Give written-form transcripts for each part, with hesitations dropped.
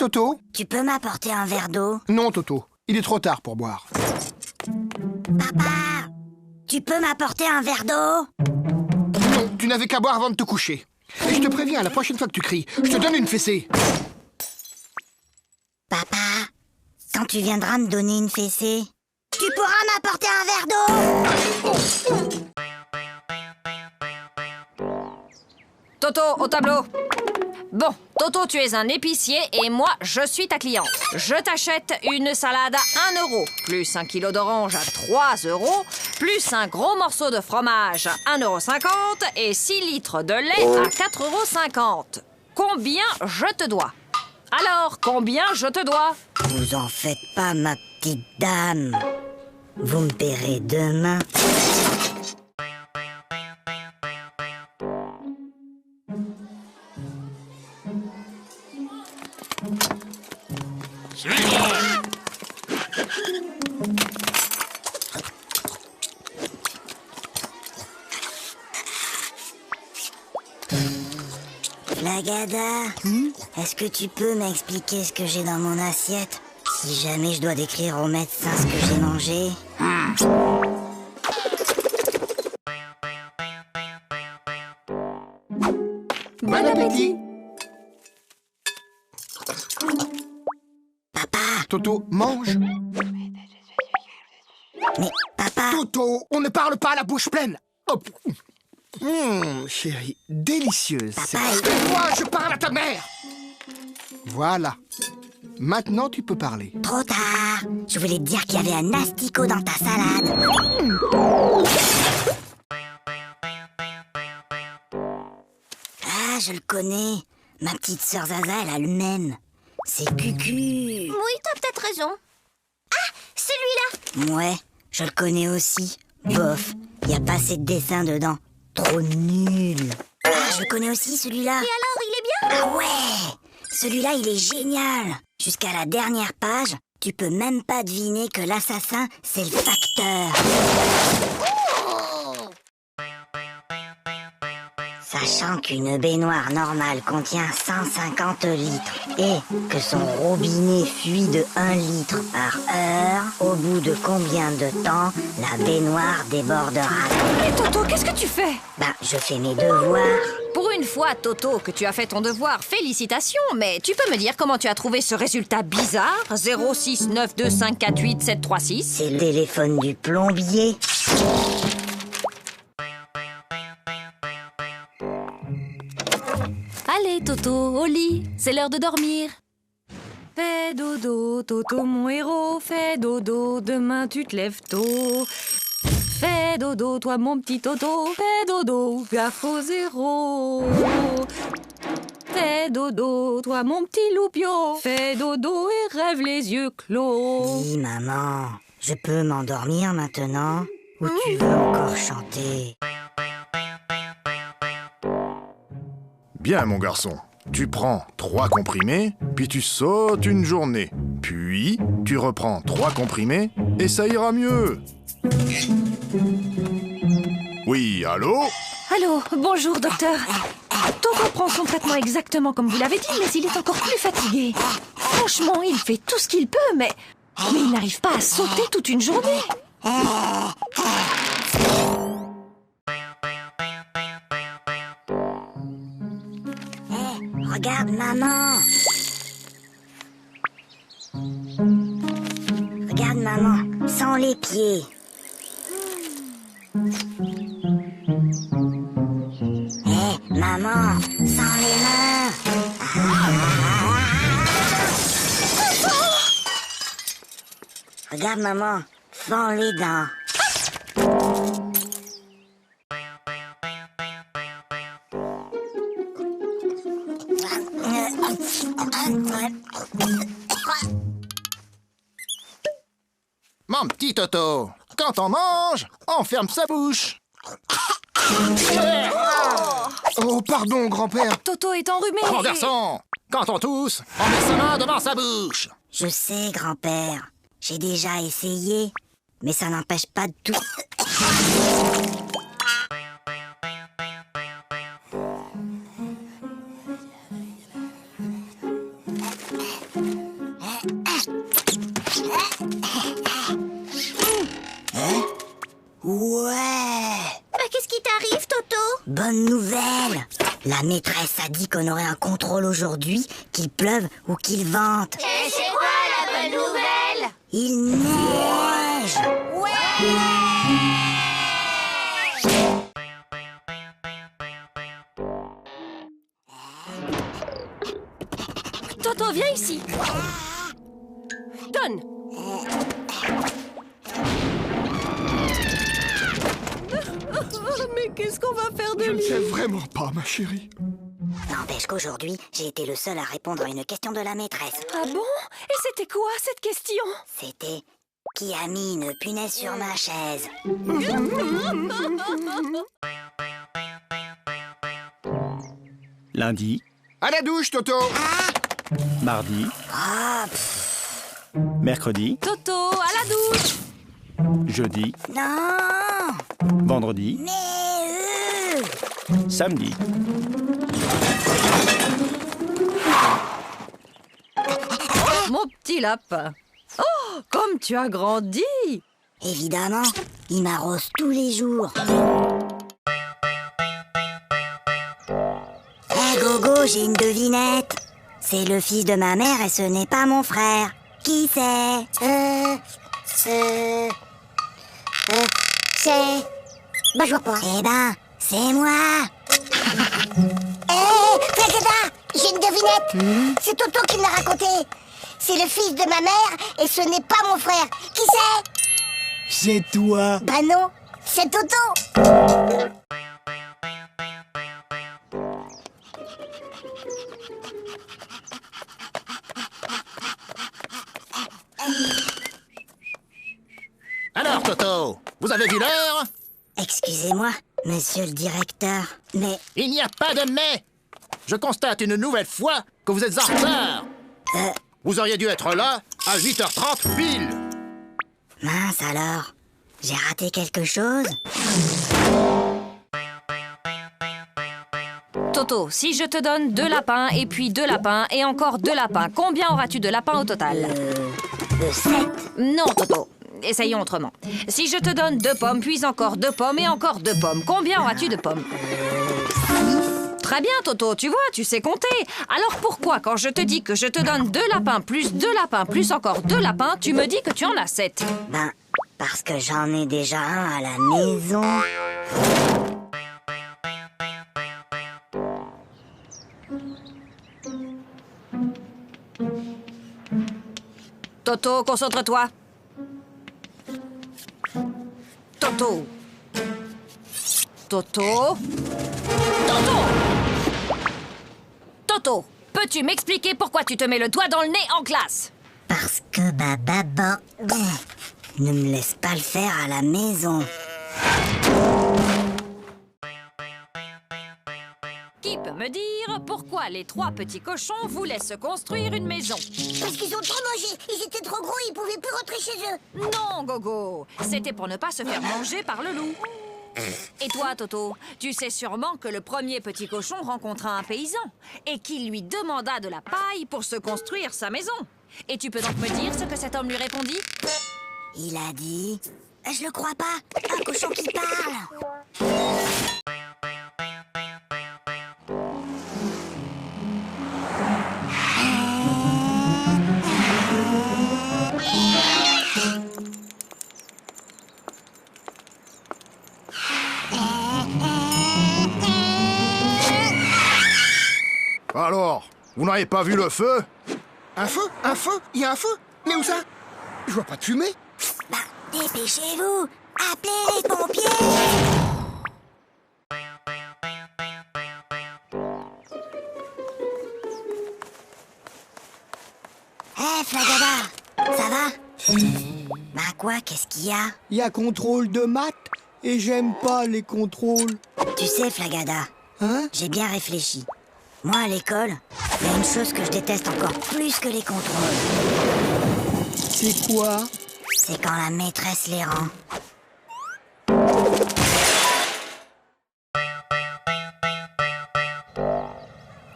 Toto? Tu peux m'apporter un verre d'eau? Non, Toto. Il est trop tard pour boire. Papa, tu peux m'apporter un verre d'eau? Non, tu n'avais qu'à boire avant de te coucher. Et je te préviens, la prochaine fois que tu cries, je te donne une fessée. Papa, quand tu viendras me donner une fessée, tu pourras m'apporter un verre d'eau? Toto, au tableau. Bon, Toto, tu es un épicier et moi, je suis ta cliente. Je t'achète une salade à 1 euro, plus 1 kilo d'orange à 3 euros, plus un gros morceau de fromage à 1,50 € et 6 litres de lait à 4,50 €. Combien je te dois? Alors, combien je te dois? Vous en faites pas, ma petite dame. Vous me paierez demain. Flagada, est-ce que tu peux m'expliquer ce que j'ai dans mon assiette? Si jamais je dois décrire au médecin ce que j'ai mangé. Bon appétit. Papa, Toto, mange. mais papa, Toto, on ne parle pas à la bouche pleine. Hop. Chérie, délicieuse. Papa, C'est parce que moi, je parle à ta mère. Voilà. Maintenant, tu peux parler. trop tard. Je voulais te dire qu'il y avait un asticot dans ta salade. Ah, je le connais. Ma petite sœur Zaza, elle a le même. C'est Cucu. Oui, t'as peut-être raison. Ah, celui-là! Ouais, je le connais aussi. Bof, y a pas assez de dessins dedans. Trop nul. Ah, je le connais aussi, celui-là. Et alors, il est bien? Ah ouais! Celui-là, il est génial. Jusqu'à la dernière page, tu peux même pas deviner que l'assassin, c'est le facteur. Sachant qu'une baignoire normale contient 150 litres et que son robinet fuit de 1 litre par heure, au bout de combien de temps la baignoire débordera? Et Toto, qu'est-ce que tu fais? Bah, je fais mes devoirs. Pour une fois, Toto, que tu as fait ton devoir, félicitations, mais tu peux me dire comment tu as trouvé ce résultat bizarre? 06925487736. C'est le téléphone du plombier. Allez, Toto, au lit, c'est l'heure de dormir. Fais dodo, Toto, mon héros, fais dodo, demain tu te lèves tôt. Fais dodo, toi mon petit Toto, fais dodo, gaffe au zéro. Fais dodo, toi mon petit loupio, fais dodo et rêve les yeux clos. Oui, maman, je peux m'endormir maintenant? Ou tu veux encore chanter? Bien, mon garçon. Tu prends 3 comprimés, puis tu sautes une journée. Puis, tu reprends 3 comprimés, et ça ira mieux. Oui, allô? Allô, bonjour docteur. Toto prend son traitement exactement comme vous l'avez dit, mais il est encore plus fatigué. Franchement, il fait tout ce qu'il peut, mais il n'arrive pas à sauter toute une journée. Regarde, maman. Regarde, maman, sans les pieds. Maman, sans les mains. Regarde, maman, sans les dents. Mon petit Toto, quand on mange, on ferme sa bouche. Oh, pardon, grand-père. Toto est enrhumé. Mon garçon, quand on tousse, on met sa main devant sa bouche. Je sais, grand-père. J'ai déjà essayé, mais ça n'empêche pas de tout. qu'est-ce qui t'arrive, Toto? Bonne nouvelle! La maîtresse a dit qu'on aurait un contrôle aujourd'hui, qu'il pleuve ou qu'il vente. Et c'est quoi la bonne nouvelle? Il neige! Toto, viens ici. Donne. Mais qu'est-ce qu'on va faire de Je ne lui? sais vraiment pas, ma chérie. N'empêche qu'aujourd'hui, j'ai été le seul à répondre à une question de la maîtresse. Ah bon? Et c'était quoi cette question? C'était « Qui a mis une punaise sur ma chaise ?» Lundi, À la douche, Toto. mardi, Ah, mercredi, Toto, à la douche. jeudi, non! vendredi, Mais samedi. Mon petit lapin. Oh, comme tu as grandi. évidemment, il m'arrose tous les jours. Hé Gogo, j'ai une devinette. C'est le fils de ma mère et ce n'est pas mon frère. Qui c'est? C'est... Bah, je vois pas. Eh ben, c'est moi. Hé, Flagada, j'ai une devinette. C'est Toto qui me l'a raconté. C'est le fils de ma mère et ce n'est pas mon frère. Qui c'est? C'est toi. Bah non, c'est Toto. Alors, Toto, vous avez vu l'heure? Excusez-moi, monsieur le directeur, mais... Il n'y a pas de mais. Je constate une nouvelle fois que vous êtes en retard. Vous auriez dû être là à 8h30 pile. Mince alors, j'ai raté quelque chose? Toto, si je te donne 2 lapins et puis 2 lapins et encore 2 lapins, combien auras-tu de lapins au total? 7. Non, Toto. Essayons autrement. Si je te donne 2 pommes, puis encore 2 pommes et encore 2 pommes, combien auras-tu de pommes? Très bien, Toto, tu vois, tu sais compter. Alors pourquoi, quand je te dis que je te donne 2 lapins, plus 2 lapins, plus encore 2 lapins, tu me dis que tu en as 7? Ben, parce que j'en ai déjà un à la maison. Toto, concentre-toi. Toto. Toto. Toto. Toto, peux-tu m'expliquer pourquoi tu te mets le doigt dans le nez en classe? Parce que ma maman ne me laisse pas le faire à la maison. Qui peut me dire pourquoi les 3 petits cochons voulaient se construire une maison? Parce qu'ils ont trop mangé. Ils étaient trop gros, ils pouvaient plus rentrer chez eux. Non, Gogo, c'était pour ne pas se faire manger par le loup. Et toi, Toto, tu sais sûrement que le premier petit cochon rencontra un paysan et qu'il lui demanda de la paille pour se construire sa maison. Et tu peux donc me dire ce que cet homme lui répondit? Il a dit... Je le crois pas, un cochon qui parle. Alors, vous n'avez pas vu le feu? Un feu? Un feu? Il y a un feu? Mais où ça? Je vois pas de fumée. Bah, dépêchez-vous, appelez les pompiers. Hé, Flagada, ça va? Bah quoi, qu'est-ce qu'il y a? Il y a contrôle de maths et j'aime pas les contrôles. Tu sais, Flagada, Hein? j'ai bien réfléchi. Moi, à l'école, il y a une chose que je déteste encore plus que les contrôles. C'est quoi? C'est quand la maîtresse les rend.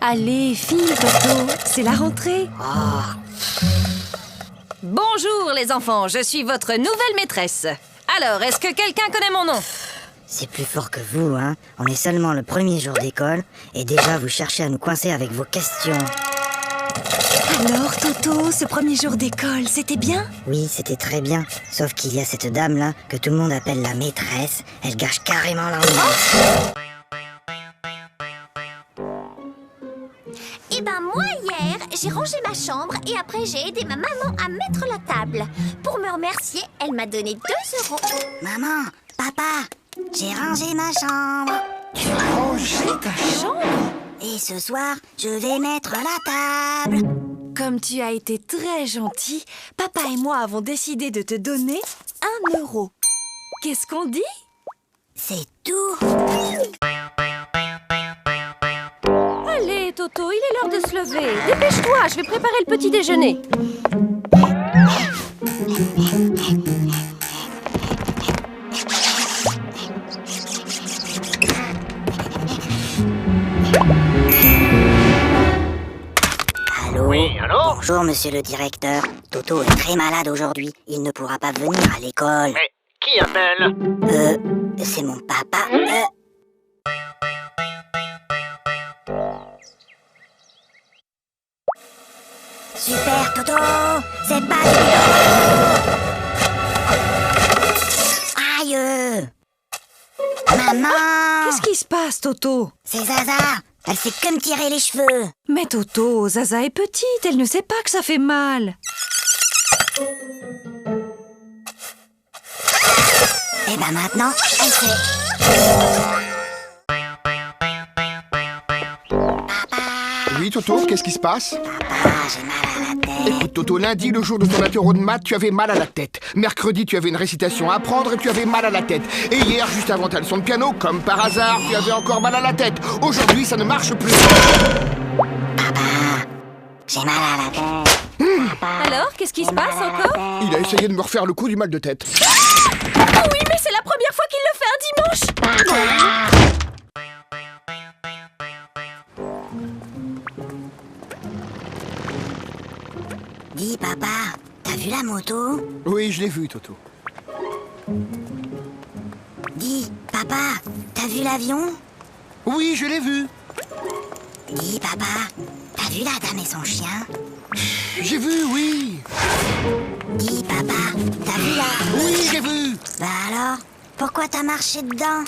Allez, file, Toto, c'est la rentrée. Bonjour, les enfants, je suis votre nouvelle maîtresse. Alors, est-ce que quelqu'un connaît mon nom? C'est plus fort que vous, hein. On est seulement le premier jour d'école, et déjà vous cherchez à nous coincer avec vos questions. Alors, Toto, ce premier jour d'école, c'était bien? Oui, c'était très bien. Sauf qu'il y a cette dame-là, que tout le monde appelle la maîtresse. Elle gâche carrément l'ambiance. Eh ben moi hier, j'ai rangé ma chambre et après j'ai aidé ma maman à mettre la table. Pour me remercier, elle m'a donné 2 €. Maman, papa, j'ai rangé ma chambre. Tu as rangé ta chambre? Et ce soir, je vais mettre la table. Comme tu as été très gentil, papa et moi avons décidé de te donner 1 €. Qu'est-ce qu'on dit? C'est tout. Allez, Toto, il est l'heure de se lever. Dépêche-toi, je vais préparer le petit déjeuner. Allô? Oui, allô? Bonjour, monsieur le directeur. Toto est très malade aujourd'hui. Il ne pourra pas venir à l'école. Mais qui appelle? C'est mon papa. Super, Toto! C'est pas du Aïe! Maman! Qu'est-ce qui se passe, Toto? C'est Zaza! Elle fait que me tirer les cheveux! Mais Toto, Zaza est petite, elle ne sait pas que ça fait mal. Et ben maintenant, elle sait. Oui, Toto, qu'est-ce qui se passe? Papa, j'ai mal à la tête. Écoute, Toto, lundi, le jour de ton apéro de maths, tu avais mal à la tête. Mercredi, tu avais une récitation à apprendre et tu avais mal à la tête. Et hier, juste avant ta leçon de piano, comme par hasard, tu avais encore mal à la tête. Aujourd'hui, ça ne marche plus. Papa, j'ai mal à la tête. Alors, qu'est-ce qui se passe encore? Il a essayé de me refaire le coup du mal de tête. Oui, mais c'est la première fois qu'il le fait un dimanche. Dis, papa, t'as vu la moto? Oui, je l'ai vu, Toto. Dis, papa, t'as vu l'avion? Oui, je l'ai vu. Dis, papa, t'as vu la dame et son chien? J'ai vu, oui. Dis, papa, t'as vu la... Oui, j'ai vu. Bah alors, pourquoi t'as marché dedans?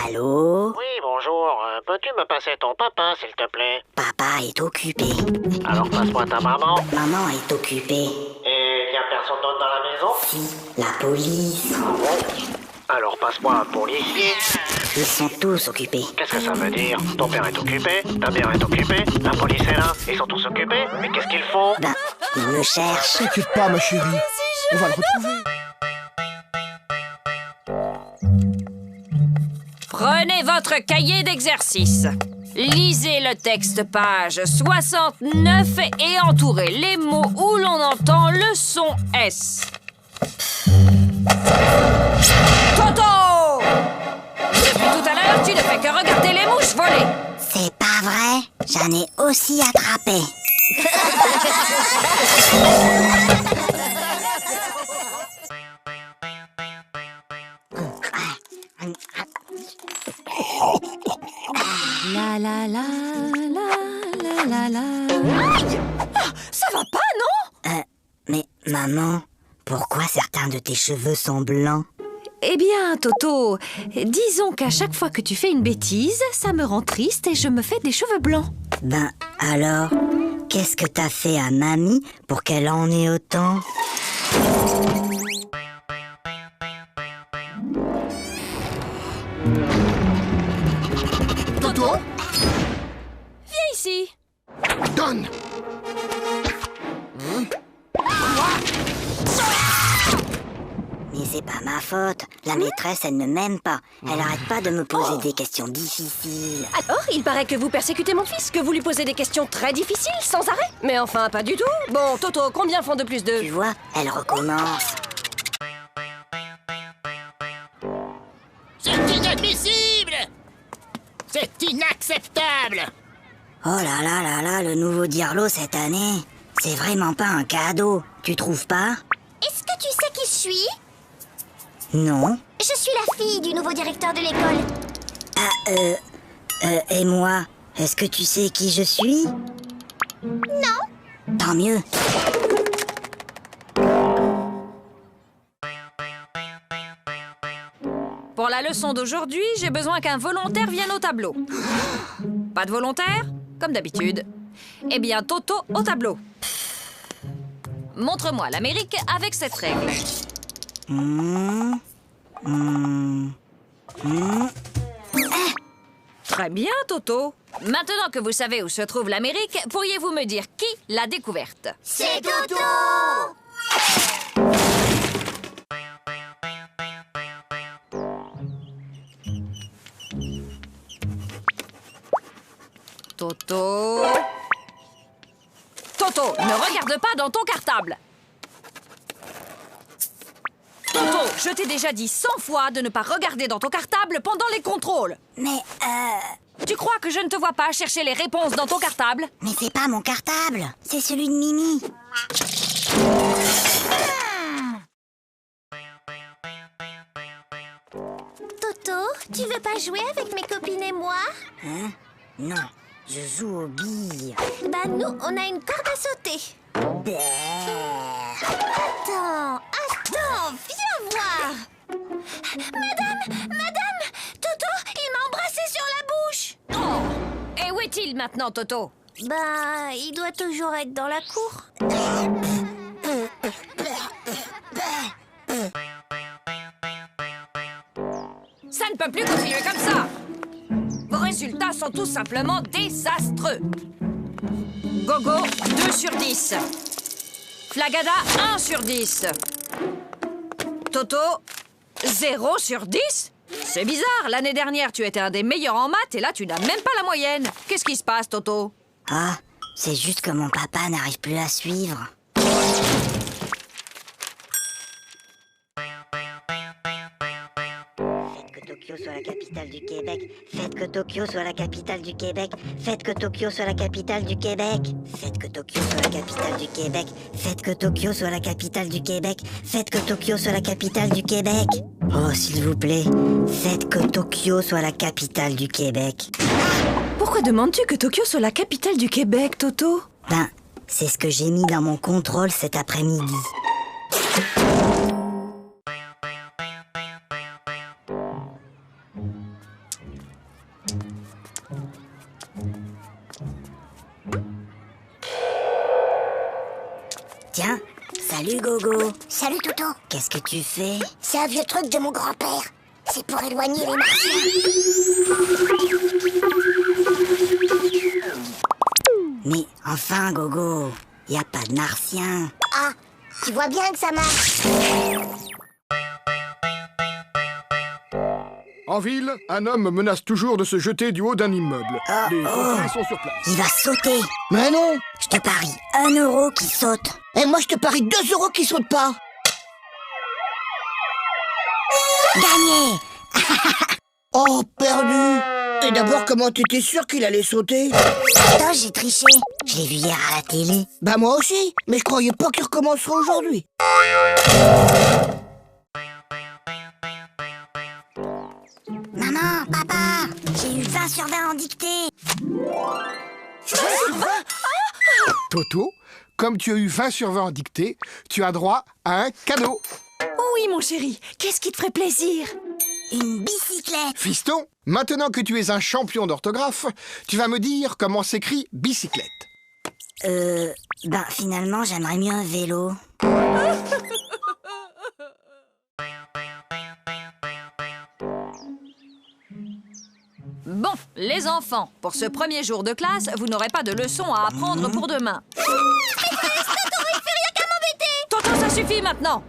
Allô? Oui, bonjour. Peux-tu me passer ton papa, s'il te plaît? Papa est occupé. Alors passe-moi ta maman. Maman est occupée. Et y a personne d'autre dans la maison? Si, la police. Alors passe-moi un policier. Ils sont tous occupés. Qu'est-ce que ça veut dire? Ton père est occupé, ta mère est occupée, la police est là, ils sont tous occupés. Mais qu'est-ce qu'ils font? Ben, ils me cherchent. T'inquiète pas, ma chérie. On va le retrouver. Prenez votre cahier d'exercice. Lisez le texte page 69 et entourez les mots où l'on entend le son S. Toto! Depuis tout à l'heure, tu ne fais que regarder les mouches voler. C'est pas vrai, j'en ai aussi attrapé. La la la la la la la. Ça va pas, non? Mais maman, pourquoi certains de tes cheveux sont blancs? Eh bien, Toto, disons qu'à chaque fois que tu fais une bêtise, ça me rend triste et je me fais des cheveux blancs. Ben alors, qu'est-ce que t'as fait à mamie pour qu'elle en ait autant? Toto, Viens ici. donne. Mais c'est pas ma faute. La maîtresse, elle ne m'aime pas. Elle arrête pas de me poser des questions difficiles. Alors, il paraît que vous persécutez mon fils, que vous lui posez des questions très difficiles, sans arrêt. Mais enfin, pas du tout. Bon, Toto, combien font 2 plus 2? Tu vois, elle recommence. C'est inadmissible! C'est inacceptable! Oh là là là là, le nouveau Dirlo cette année. C'est vraiment pas un cadeau. Tu trouves pas? Est-ce que tu sais qui je suis? Non. Je suis la fille du nouveau directeur de l'école. Et moi, est-ce que tu sais qui je suis? Non. Tant mieux. Pour la leçon d'aujourd'hui, j'ai besoin qu'un volontaire vienne au tableau. Pas de volontaire? Comme d'habitude. Eh bien, Toto au tableau. Montre-moi l'Amérique avec cette règle. Très bien, Toto. Maintenant que vous savez où se trouve l'Amérique, pourriez-vous me dire qui l'a découverte? C'est Toto. Toto... Toto, ne regarde pas dans ton cartable. Toto, je t'ai déjà dit 100 fois de ne pas regarder dans ton cartable pendant les contrôles. Mais, Tu crois que je ne te vois pas chercher les réponses dans ton cartable? mais c'est pas mon cartable. C'est celui de Mimi. Toto, tu veux pas jouer avec mes copines et moi? Hein? Non, je joue aux billes. Bah nous, on a une corde à sauter. Attends, viens voir. Madame, Toto, il m'a embrassé sur la bouche. Oh! Et où est-il maintenant, Toto? Bah, il doit toujours être dans la cour. Ça ne peut plus continuer comme ça. Vos résultats sont tout simplement désastreux. Gogo, 2 sur 10. Flagada, 1 sur 10. Toto, 0 sur 10? C'est bizarre, l'année dernière, tu étais un des meilleurs en maths et là, tu n'as même pas la moyenne. Qu'est-ce qui se passe, Toto? Ah, c'est juste que mon papa n'arrive plus à suivre. Tokyo soit la capitale du Québec. Faites que Tokyo soit la capitale du Québec. Faites que Tokyo soit la capitale du Québec. Faites que Tokyo soit la capitale du Québec. Faites que Tokyo soit la capitale du Québec. Faites que Tokyo soit la capitale du Québec. Oh, s'il vous plaît, faites que Tokyo soit la capitale du Québec. Pourquoi demandes-tu que Tokyo soit la capitale du Québec, Toto? Ben, c'est ce que j'ai mis dans mon contrôle cet après-midi. Tiens, salut Gogo. Salut Toto. Qu'est-ce que tu fais? C'est un vieux truc de mon grand-père. C'est pour éloigner les martiens. Mais enfin Gogo, y a pas de martiens. Ah, tu vois bien que ça marche. En ville, un homme menace toujours de se jeter du haut d'un immeuble. Les pompiers sont sur place. Il va sauter. Mais non. Je te parie 1 euro qui saute. Et moi, je te parie 2 euros qui sautent pas. Gagné. Oh, perdu. Et d'abord, comment t'étais sûr qu'il allait sauter? Attends, j'ai triché. Je l'ai vu hier à la télé. Bah moi aussi, mais je croyais pas qu'il recommencerait aujourd'hui. Maman, papa, j'ai eu 20 sur 20 en dictée. Toto, comme tu as eu 20 sur 20 en dictée, tu as droit à un cadeau. Oui, mon chéri, qu'est-ce qui te ferait plaisir? Une bicyclette. Fiston, maintenant que tu es un champion d'orthographe, tu vas me dire comment s'écrit bicyclette. Ben finalement, j'aimerais mieux un vélo. Bon, les enfants, pour ce premier jour de classe, vous n'aurez pas de leçons à apprendre pour demain. Toto, ça suffit maintenant.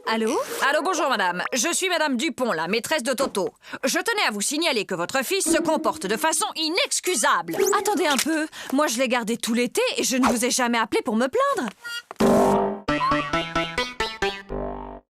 Allô? Allô, bonjour madame. Je suis madame Dupont, la maîtresse de Toto. Je tenais à vous signaler que votre fils se comporte de façon inexcusable. Attendez un peu. Moi, je l'ai gardé tout l'été et je ne vous ai jamais appelé pour me plaindre.